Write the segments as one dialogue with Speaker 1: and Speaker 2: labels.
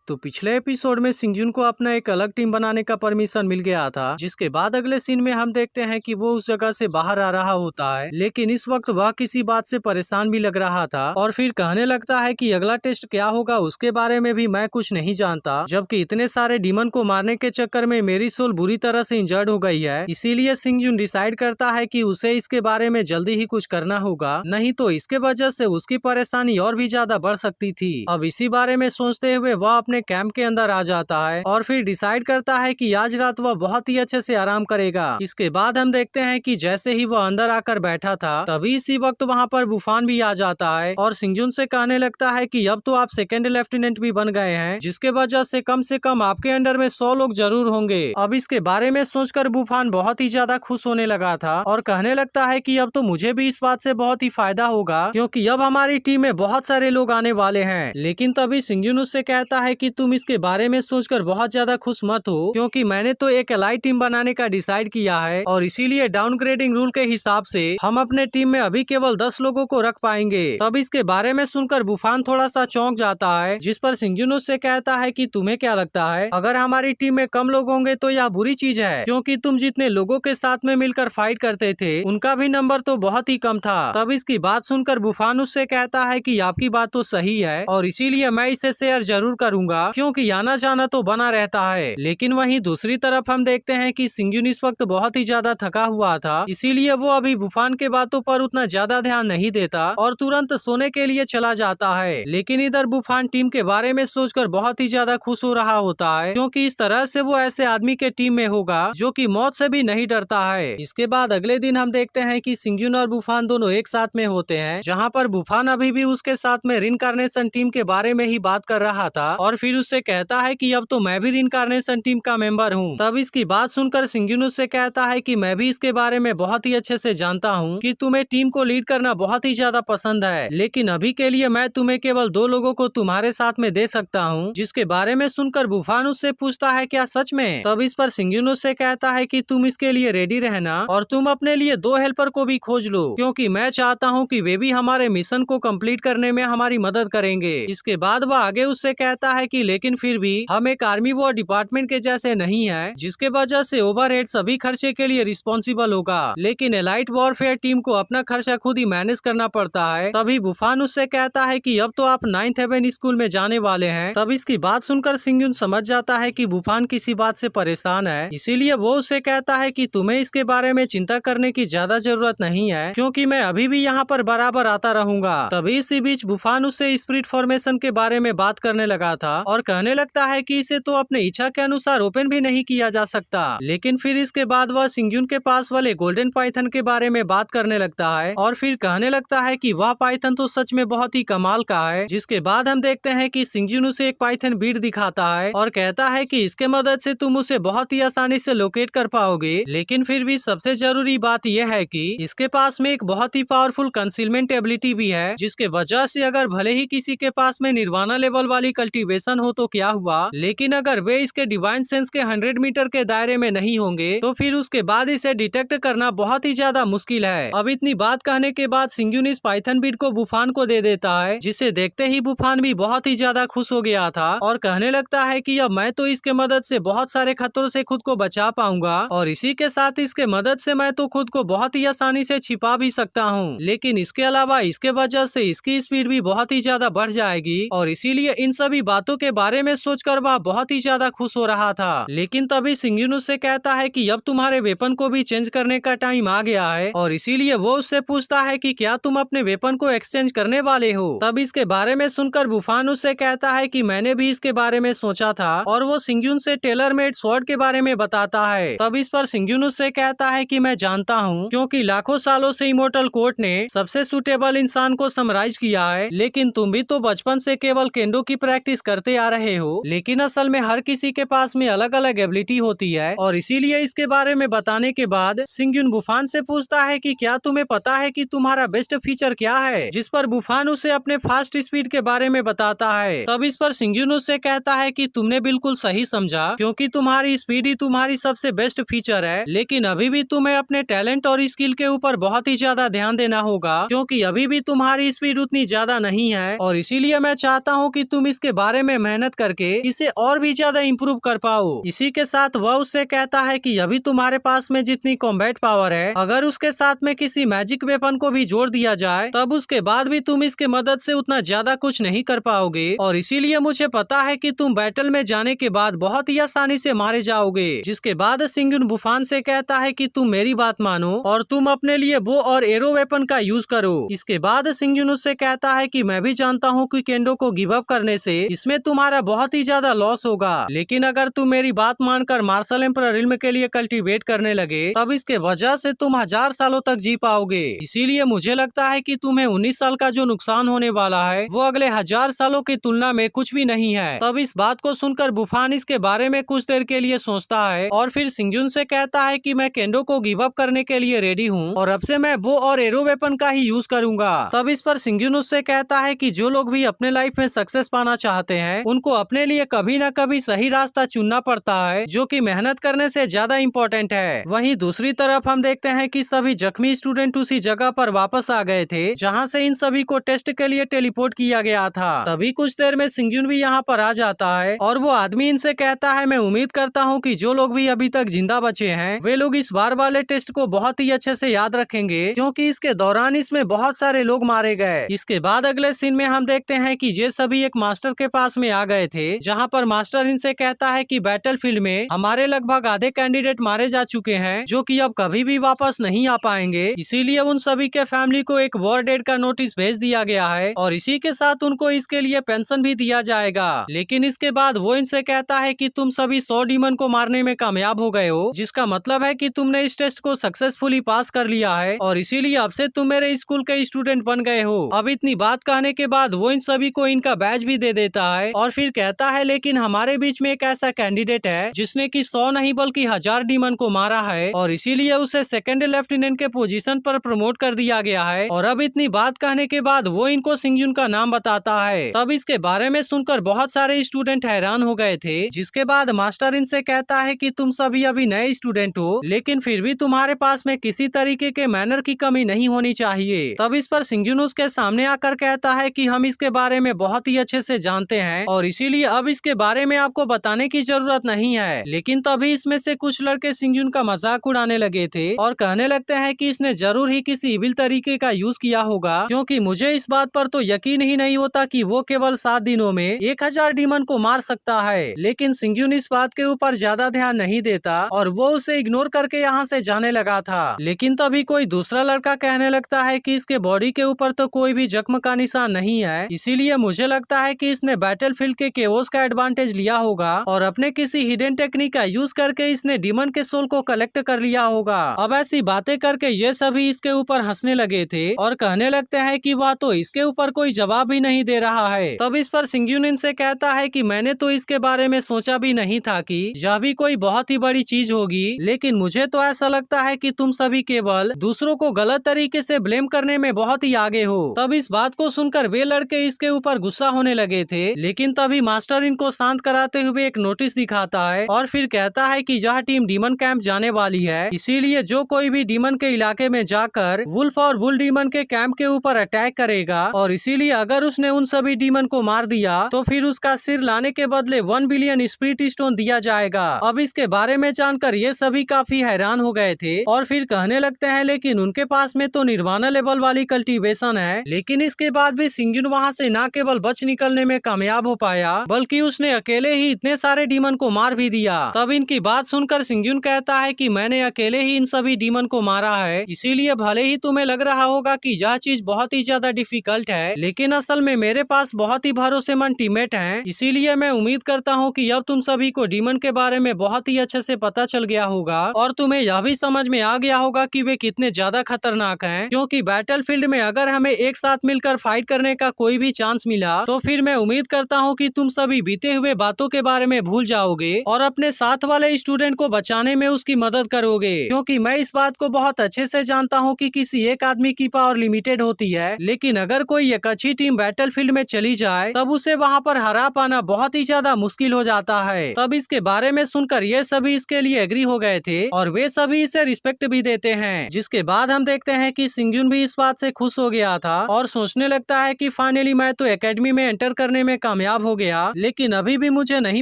Speaker 1: तो पिछले एपिसोड में सिंगजुन को अपना एक अलग टीम बनाने का परमिशन मिल गया था, जिसके बाद अगले सीन में हम देखते हैं कि वो उस जगह से बाहर आ रहा होता है। लेकिन इस वक्त वह किसी बात से परेशान भी लग रहा था और फिर कहने लगता है कि अगला टेस्ट क्या होगा उसके बारे में भी मैं कुछ नहीं जानता, जबकि इतने सारे डीमन को मारने के चक्कर में मेरी सोल बुरी तरह से इंजर्ड हो गई है। इसीलिए सिंगजुन डिसाइड करता है कि उसे इसके बारे में जल्दी ही कुछ करना होगा, नहीं तो इसके वजह से उसकी परेशानी और भी ज्यादा बढ़ सकती थी। अब इसी बारे में सोचते हुए वह अपने कैंप के अंदर आ जाता है और फिर डिसाइड करता है कि आज रात वह बहुत ही अच्छे से आराम करेगा। इसके बाद हम देखते हैं कि जैसे ही वह अंदर आकर बैठा था तभी इसी वक्त वहाँ पर बुफान भी आ जाता है और सिंगजुन से कहने लगता है कि अब तो आप सेकंड लेफ्टिनेंट भी बन गए हैं, जिसके वजह से कम आपके अंडर में 100 लोग जरूर होंगे। अब इसके बारे में सोचकर बुफान बहुत ही ज्यादा खुश होने लगा था और कहने लगता है कि अब तो मुझे भी इस बात से बहुत ही फायदा होगा, क्योंकि अब हमारी टीम में बहुत सारे लोग आने वाले हैं। लेकिन तभी सिंगजुन उससे कहता है कि तुम इसके बारे में सोचकर बहुत ज्यादा खुश मत हो, क्योंकि मैंने तो एक एलाइट टीम बनाने का डिसाइड किया है और इसीलिए डाउनग्रेडिंग रूल के हिसाब से हम अपने टीम में अभी केवल 10 लोगों को रख पाएंगे। तब इसके बारे में सुनकर बुफान थोड़ा सा चौंक जाता है, जिस पर सिंगजुन उससे कहता है कि तुम्हें क्या लगता है, अगर हमारी टीम में कम लोग होंगे तो यह बुरी चीज है, क्योंकि तुम जितने लोगों के साथ में मिलकर फाइट करते थे उनका भी नंबर तो बहुत ही कम था। तब इसकी बात सुनकर बुफान उससे कहता है कि आपकी बात तो सही है और इसीलिए मैं इसे शेयर जरूर करूंगा, क्योंकि आना जाना तो बना रहता है। लेकिन वहीं दूसरी तरफ हम देखते हैं कि सिंगजुन इस वक्त बहुत ही ज्यादा थका हुआ था, इसीलिए वो अभी बुफान के बातों पर उतना ज्यादा ध्यान नहीं देता और तुरंत सोने के लिए चला जाता है। लेकिन इधर बुफान टीम के बारे में सोचकर बहुत ही ज्यादा खुश हो रहा होता है, क्योंकि इस तरह से वो ऐसे आदमी के टीम में होगा जो कि मौत से भी नहीं डरता है। इसके बाद अगले दिन हम देखते हैं कि सिंगजुन और बुफान दोनों एक साथ में होते हैं, जहाँ पर बुफान अभी भी उसके साथ में रिनकार्नेशन टीम के बारे में ही बात कर रहा था और फिर उससे कहता है कि अब तो मैं भी रिनकार्नेशन टीम का मेंबर हूँ। तब इसकी बात सुनकर सिंगजुन उससे कहता है कि मैं भी इसके बारे में बहुत ही अच्छे से जानता हूँ कि तुम्हें टीम को लीड करना बहुत ही ज्यादा पसंद है, लेकिन अभी के लिए मैं तुम्हें केवल 2 लोगों को तुम्हारे साथ में दे सकता हूँ। जिसके बारे में सुनकर बुफान उससे पूछता है क्या सच में? तब इस पर सिंगजुन उससे कहता है कि तुम इसके लिए रेडी रहना और तुम अपने लिए 2 हेल्पर को भी खोज लो, क्योंकि मैं चाहता हूँ कि वे भी हमारे मिशन को कंप्लीट करने में हमारी मदद करेंगे। इसके बाद वह आगे उससे कहता है कि लेकिन फिर भी हम एक आर्मी वॉर डिपार्टमेंट के जैसे नहीं है, जिसके वजह से ओवरहेड सभी खर्चे के लिए रिस्पॉन्सिबल होगा, लेकिन एलाइट वॉरफेयर टीम को अपना खर्चा खुद ही मैनेज करना पड़ता है। तभी बुफान उससे कहता है कि अब तो आप 9th हेवन स्कूल में जाने वाले हैं। तब इसकी बात सुनकर सिंगजुन समझ जाता है कि बुफान किसी बात से परेशान है, इसीलिए वो उससे कहता है कि तुम्हें इसके बारे में चिंता करने की ज्यादा जरूरत नहीं है, क्योंकि मैं अभी भी यहाँ पर बराबर आता रहूंगा। तभी इसी बीच बुफान उससे स्पिरिट फॉर्मेशन के बारे में बात करने लगा था और कहने लगता है कि इसे तो अपने इच्छा के अनुसार ओपन भी नहीं किया जा सकता। लेकिन फिर इसके बाद वह सिंगजुन के पास वाले गोल्डन पाइथन के बारे में बात करने लगता है और फिर कहने लगता है कि वह पाइथन तो सच में बहुत ही कमाल का है। जिसके बाद हम देखते हैं कि सिंगजुन उसे एक पाइथन बीट दिखाता है और कहता है कि इसके मदद से तुम उसे बहुत ही आसानी से लोकेट कर पाओगे। लेकिन फिर भी सबसे जरूरी बात यह है कि इसके पास में एक बहुत ही पावरफुल कंसीलमेंट एबिलिटी भी है, जिसके वजह से अगर भले ही किसी के पास में निर्वाणा लेवल वाली कल्टीवेशन हो तो क्या हुआ, लेकिन अगर वे इसके डिवाइन सेंस के 100 मीटर के दायरे में नहीं होंगे तो फिर उसके बाद इसे डिटेक्ट करना बहुत ही ज्यादा मुश्किल है। अब इतनी बात कहने के बाद सिंगजुन इस पाइथन बीट को बुफान को दे देता है, जिसे देखते ही बुफान भी बहुत ही ज्यादा खुश हो गया था और कहने लगता है कि अब मैं तो इसके मदद से बहुत सारे खतरों से खुद को बचा पाऊंगा और इसी के साथ इसके मदद से मैं तो खुद को बहुत ही आसानी से छिपा भी सकता हूँ। लेकिन इसके अलावा इसके वजह से इसकी स्पीड भी बहुत ही ज्यादा बढ़ जाएगी और इसीलिए इन सभी बातों के बारे में सोचकर वह बहुत ही ज्यादा खुश हो रहा था। लेकिन तभी सिंगजुन उससे कहता है कि अब तुम्हारे वेपन को भी चेंज करने का टाइम आ गया है और इसीलिए वो उससे पूछता है कि क्या तुम अपने वेपन को एक्सचेंज करने वाले हो। तब इसके बारे में सुनकर बुफान उससे कहता है कि मैंने भी इसके बारे में सोचा था और वो सिंगजुन से टेलर मेड स्वॉर्ड के बारे में बताता है। तब इस पर सिंगजुन उससे कहता है कि मैं जानता हूँ, क्योंकि लाखों सालों से इमोर्टल कोर्ट ने सबसे सुटेबल इंसान को समराइज किया है, लेकिन तुम भी तो बचपन से केवल केंडो की प्रैक्टिस करते आ रहे हो। लेकिन असल में हर किसी के पास में अलग अलग एबिलिटी होती है और इसीलिए इसके बारे में बताने के बाद सिंगजुन बुफान से पूछता है कि क्या तुम्हें पता है कि तुम्हारा बेस्ट फीचर क्या है, जिस पर बुफान उसे अपने फास्ट स्पीड के बारे में बताता है। तब इस पर सिंगजुन उससे कहता है कि तुमने बिल्कुल सही समझा, क्योंकि तुम्हारी स्पीड ही तुम्हारी सबसे बेस्ट फीचर है, लेकिन अभी भी तुम्हें अपने टैलेंट और स्किल के ऊपर बहुत ही ज्यादा ध्यान देना होगा, क्योंकि अभी भी तुम्हारी स्पीड उतनी ज्यादा नहीं है और इसीलिए मैं चाहता हूँ कि तुम इसके बारे में मेहनत करके इसे और भी ज्यादा इम्प्रूव कर पाओ। इसी के साथ वह उससे कहता है कि अभी तुम्हारे पास में जितनी कॉम्बैट पावर है, अगर उसके साथ में किसी मैजिक वेपन को भी जोड़ दिया जाए तब उसके बाद भी तुम इसके मदद से उतना ज्यादा कुछ नहीं कर पाओगे, और इसीलिए मुझे पता है कि तुम बैटल में जाने के बाद बहुत ही आसानी से मारे जाओगे। जिसके बाद सिंगयुन बुफान से कहता है कि तुम मेरी बात मानो और तुम अपने लिए बो और एरो वेपन का यूज करो। इसके बाद सिंगयुन उससे कहता है कि मैं भी जानता हूँ कि केंडो को गिव अप करने से इसमें तुम्हारा बहुत ही ज्यादा लॉस होगा, लेकिन अगर तुम मेरी बात मानकर मार्शल एम्परर रिल्म के लिए कल्टीवेट करने लगे तब इसके वजह से तुम 1000 सालों तक जी पाओगे। इसीलिए मुझे लगता है कि तुम्हें 19 साल का जो नुकसान होने वाला है वो अगले 1000 सालों की तुलना में कुछ भी नहीं है। तब इस बात को सुनकर बुफान इसके बारे में कुछ देर के लिए सोचता है और फिर सिंगयुन से कहता है कि मैं केंडो को गिव अप करने के लिए रेडी हूँ और अब से मैं बो और एरो वेपन का ही यूज करूंगा। तब इस पर सिंगयुन उससे कहता है कि जो लोग भी अपने लाइफ में सक्सेस पाना चाहते हैं उनको अपने लिए कभी न कभी सही रास्ता चुनना पड़ता है, जो कि मेहनत करने से ज्यादा इम्पोर्टेंट है। वहीं दूसरी तरफ हम देखते हैं कि सभी जख्मी स्टूडेंट उसी जगह पर वापस आ गए थे जहाँ से इन सभी को टेस्ट के लिए टेलीपोर्ट किया गया था। तभी कुछ देर में सिंगयुन भी यहाँ पर आ जाता है और वो आदमी इनसे कहता है मैं उम्मीद करता हूँ कि जो लोग भी अभी तक जिंदा बचे हैं वे लोग इस बार वाले टेस्ट को बहुत ही अच्छे से याद रखेंगे, क्योंकि इसके दौरान इसमें बहुत सारे लोग मारे गए। इसके बाद अगले सीन में हम देखते हैं कि ये सभी एक मास्टर के पास में आ गए थे, जहाँ पर मास्टर इनसे कहता है कि बैटलफील्ड में हमारे लगभग आधे कैंडिडेट मारे जा चुके हैं जो कि अब कभी भी वापस नहीं आ पाएंगे, इसीलिए उन सभी के फैमिली को एक वॉर डेड का नोटिस भेज दिया गया है और इसी के साथ उनको इसके लिए पेंशन भी दिया जाएगा। लेकिन इसके बाद वो इनसे कहता है कि तुम सभी 100 डीमन को मारने में कामयाब हो गए हो, जिसका मतलब है कि तुमने इस टेस्ट को सक्सेसफुली पास कर लिया है और इसीलिए अब से तुम मेरे स्कूल के स्टूडेंट बन गए हो। अब इतनी बात कहने के बाद वो इन सभी को इनका बैज भी दे देता है और फिर कहता है लेकिन हमारे बीच में एक ऐसा कैंडिडेट है जिसने कि 100 नहीं बल्कि 1000 डीमन को मारा है और इसीलिए उसे सेकंड लेफ्टिनेंट के पोजीशन पर प्रमोट कर दिया गया है। और अब इतनी बात कहने के बाद वो इनको सिंगयुन का नाम बताता है। तब इसके बारे में सुनकर बहुत सारे स्टूडेंट हैरान हो गए थे। जिसके बाद मास्टर इनसे कहता है कि तुम सभी अभी नए स्टूडेंट हो, लेकिन फिर भी तुम्हारे पास में किसी तरीके के मैनर की कमी नहीं होनी चाहिए। तब इस पर सिंगयुन उसके सामने आकर कहता है कि हम इसके बारे में बहुत ही अच्छे से जानते हैं और इसीलिए अब इसके बारे में आपको बताने की जरूरत नहीं है। लेकिन तभी इसमें से कुछ लड़के सिंगयुन का मजाक उड़ाने लगे थे और कहने लगते हैं कि इसने जरूर ही किसी इविल तरीके का यूज किया होगा, क्योंकि मुझे इस बात पर तो यकीन ही नहीं होता कि वो केवल 7 दिनों में 1000 डीमन को मार सकता है। लेकिन सिंगयुन इस बात के ऊपर ज्यादा ध्यान नहीं देता और वो उसे इग्नोर करके यहाँ से जाने लगा था। लेकिन तभी कोई दूसरा लड़का कहने लगता है कि इसके बॉडी के ऊपर तो कोई भी जख्म का निशान नहीं है, इसीलिए मुझे लगता है कि इसने बैटलफील्ड के केओस का एडवांटेज लिया होगा और अपने किसी हिडन टेक्निक का यूज करके इसने डीमन के सोल को कलेक्ट कर लिया होगा। अब ऐसी बातें करके ये सभी इसके ऊपर हंसने लगे थे और कहने लगते हैं कि वह तो इसके ऊपर कोई जवाब भी नहीं दे रहा है। तब इस पर सिंगयुन इनसे कहता है कि मैंने तो इसके बारे में सोचा भी नहीं था कि यह भी कोई बहुत ही बड़ी चीज होगी, लेकिन मुझे तो ऐसा लगता है कि तुम सभी केवल दूसरों को गलत तरीके से ब्लेम करने में बहुत ही आगे हो। तब इस बात को सुनकर वे लड़के इसके ऊपर गुस्सा होने लगे थे, लेकिन तभी मास्टर इनको शांत कराते हुए एक नोटिस दिखाता है और फिर कहता है कि यह टीम डीमन कैंप जाने वाली है, इसीलिए जो कोई भी डीमन के इलाके में जाकर वुल्फ और बुल डीमन के कैंप के ऊपर अटैक करेगा और इसीलिए अगर उसने उन सभी डीमन को मार दिया तो फिर उसका सिर लाने के बदले 1 बिलियन स्पिरिट स्टोन दिया जाएगा। अब इसके बारे में जानकर ये सभी काफी हैरान हो गए थे और फिर कहने लगते हैं लेकिन उनके पास में तो निर्वाणा लेवल वाली कल्टीवेशन है। लेकिन इसके बाद भी सिंगयुन वहाँ से न केवल बच निकलने में कामयाब हो पाया बल्कि उसने अकेले ही इतने सारे डीमन को मार भी दिया। तब इनकी बात सुनकर सिंगयुन कहता है कि मैंने अकेले ही इन सभी डीमन को मारा है, इसीलिए भले ही तुम्हें लग रहा होगा कि यह चीज बहुत ही ज्यादा डिफिकल्ट है, लेकिन असल में मेरे पास बहुत ही भरोसेमंद टीममेट हैं, इसीलिए मैं उम्मीद करता हूँ कि अब तुम सभी को डीमन के बारे में बहुत ही अच्छे से पता चल गया होगा और तुम्हें यह भी समझ में आ गया होगा कि वे कितने ज्यादा खतरनाक हैं, क्योंकि बैटलफील्ड में अगर हमें एक साथ मिलकर फाइट करने का कोई भी चांस मिला तो फिर मैं उम्मीद करता हूँ कि तुम सभी बीते हुए बातों के बारे में भूल जाओगे और अपने साथ वाले स्टूडेंट को बचाने में उसकी मदद करोगे, क्योंकि मैं इस बात को बहुत अच्छे से जानता हूँ कि किसी एक आदमी की पावर लिमिटेड होती है, लेकिन अगर कोई एक अच्छी टीम बैटलफील्ड में चली जाए तब उसे वहाँ पर हरा पाना बहुत ही ज्यादा मुश्किल हो जाता है। तब इसके बारे में सुनकर ये सभी इसके लिए एग्री हो गए थे और वे सभी इसे रिस्पेक्ट भी देते हैं। जिसके बाद हम देखते हैं कि सिंगयुन भी इस बात से खुश हो गया था और सोचने लगता है कि फाइनली मैं तो एकेडमी में एंटर करने में कामयाब कामयाब हो गया, लेकिन अभी भी मुझे नहीं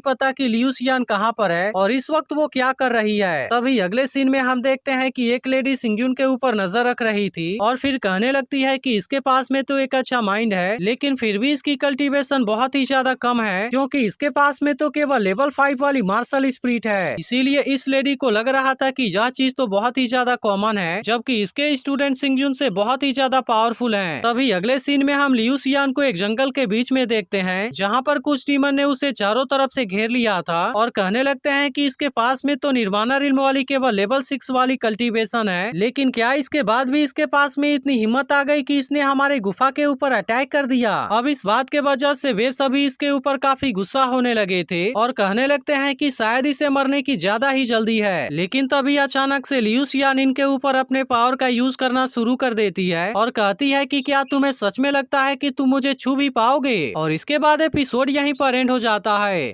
Speaker 1: पता कि लियू शियान कहाँ पर है और इस वक्त वो क्या कर रही है। तभी अगले सीन में हम देखते हैं कि एक लेडी सिंगयून के ऊपर नजर रख रही थी और फिर कहने लगती है कि इसके पास में तो एक अच्छा माइंड है, लेकिन फिर भी इसकी कल्टीवेशन बहुत ही ज्यादा कम है, क्योंकि इसके पास में तो केवल लेवल 5 वाली मार्शल स्पिरिट है। इसीलिए इस लेडी को लग रहा था कि यह चीज तो बहुत ही ज्यादा कॉमन है, जबकि इसके स्टूडेंट सिंगयून से बहुत ही ज्यादा पावरफुल हैं। तभी अगले सीन में हम लियू शियान को एक जंगल के बीच में देखते हैं, जहाँ पर कुछ डीमन ने उसे चारों तरफ से घेर लिया था और कहने लगते हैं कि इसके पास में तो निर्वाणा रिल्म वाली केवल लेवल 6 वाली कल्टीवेशन है, लेकिन क्या इसके बाद भी इसके पास में इतनी हिम्मत आ गई कि इसने हमारे गुफा के ऊपर अटैक कर दिया। अब इस बात के वजह से वे सभी इसके ऊपर काफी गुस्सा होने लगे थे और कहने लगते हैं कि शायद इसे मरने की ज्यादा ही जल्दी है। लेकिन तभी अचानक से लियू शियान इनके ऊपर अपने पावर का यूज करना शुरू कर देती है और कहती है कि क्या तुम्हें सच में लगता है कि तुम मुझे छू भी पाओगे। और इसके बाद एपिसोड यहीं पर एंड हो जाता है।